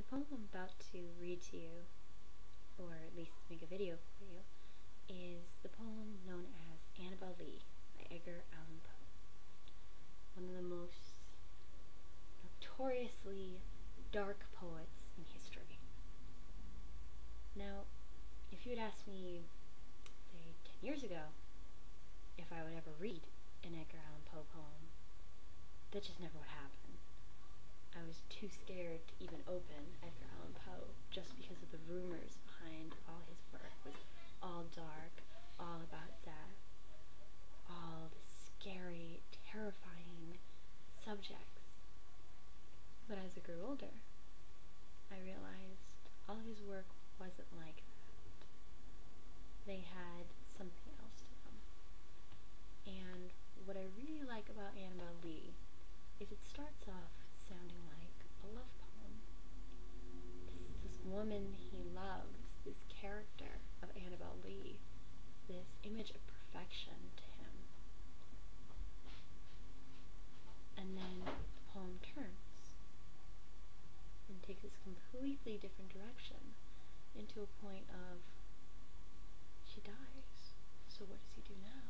poem I'm about to read to you, or at least make a video for you, is the poem known as Annabelle Lee by Edgar Allan Poe. One of the most notoriously dark poets in history. Now, if you had asked me, say, 10 years ago, if I would ever read an Edgar Allan Poe poem, that just never would happen. I was too scared to even open Edgar Allan Poe just because of the rumors behind all his work. It was all dark, all about death, all the scary, terrifying subjects. But as I grew older, I realized all his work wasn't like that. They had something else to them. And what I really like about Annabelle Lee is it starts off sounding like a love poem. This woman he loves, this character of Annabelle Lee, this image of perfection to him. And then the poem turns and takes this completely different direction into a point of she dies. So what does he do now?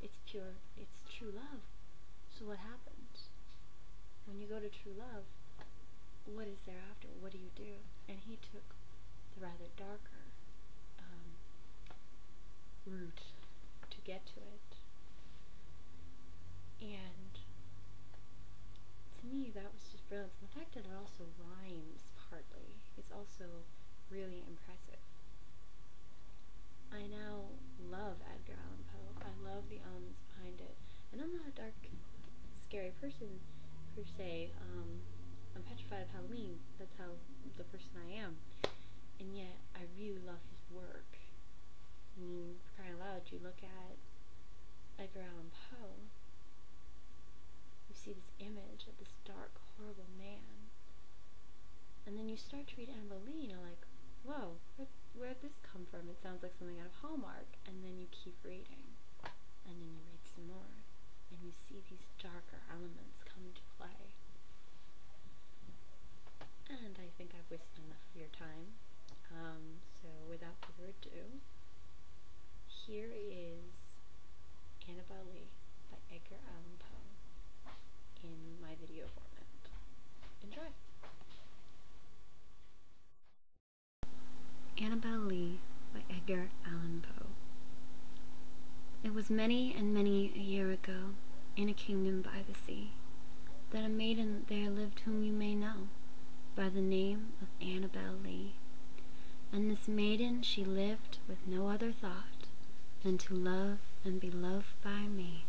It's true love. So what happens? When you go to true love, what is there after? What do you do? And he took the rather darker route to get to it. And to me, that was just brilliant. And the fact that it also rhymes partly is also really impressive. I now love Edgar Allan Poe. I love the elements behind it. And I'm not a dark, scary person per se. I'm petrified of Halloween. That's how the person I am. And yet, I really love his work. I mean, for crying out loud, you look at Edgar Allan Poe, you see this image of this dark, horrible man. And then you start to read Annabelle Lee, and you're like, whoa, where'd this come from? It sounds like something out of Hallmark. And then you keep reading. And then you read some more. And you see these darker elements come to play. And I think I've wasted enough of your time. So without further ado, here is Annabelle Lee by Edgar Allan Poe in my video format. Enjoy! Annabelle Lee by Edgar Allan Poe. It was many and many a year ago, in a kingdom by the sea, that a maiden there lived whom you may know by the name of Annabelle Lee. And this maiden she lived with no other thought than to love and be loved by me.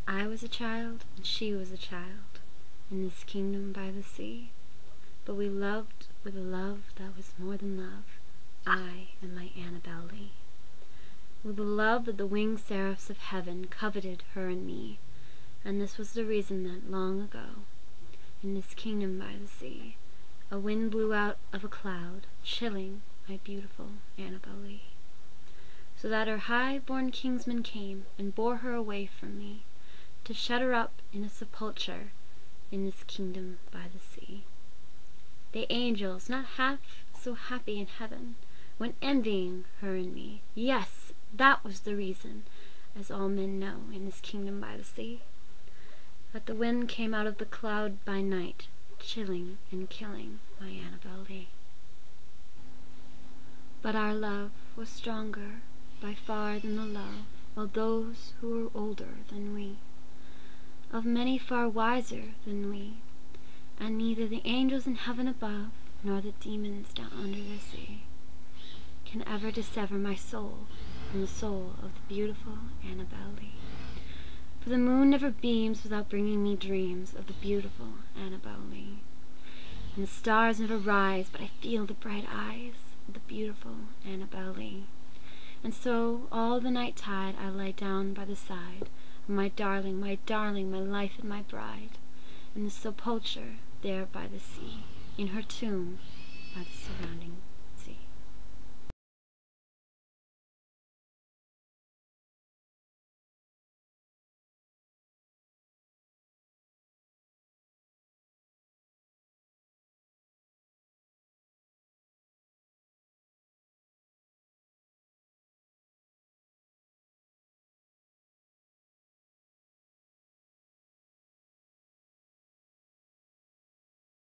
I was a child and she was a child in this kingdom by the sea, but we loved with a love that was more than love, I and my Annabelle Lee. With a love that the winged seraphs of heaven coveted her and me, and this was the reason that long ago, in this kingdom by the sea, a wind blew out of a cloud, chilling my beautiful Annabelle Lee, so that her high-born kingsmen came and bore her away from me, to shut her up in a sepulchre in this kingdom by the sea. The angels, not half so happy in heaven, went envying her and me. Yes, that was the reason, as all men know in this kingdom by the sea, that the wind came out of the cloud by night, chilling and killing my Annabelle Lee. But our love was stronger by far than the love of those who were older than we, of many far wiser than we, and neither the angels in heaven above nor the demons down under the sea can ever dissever my soul from the soul of the beautiful Annabelle Lee. For the moon never beams without bringing me dreams of the beautiful Annabelle Lee, and the stars never rise but I feel the bright eyes of the beautiful Annabelle Lee. And so all the night tide I lie down by the side of my darling, my life and my bride, in the sepulchre there by the sea, in her tomb by the surrounding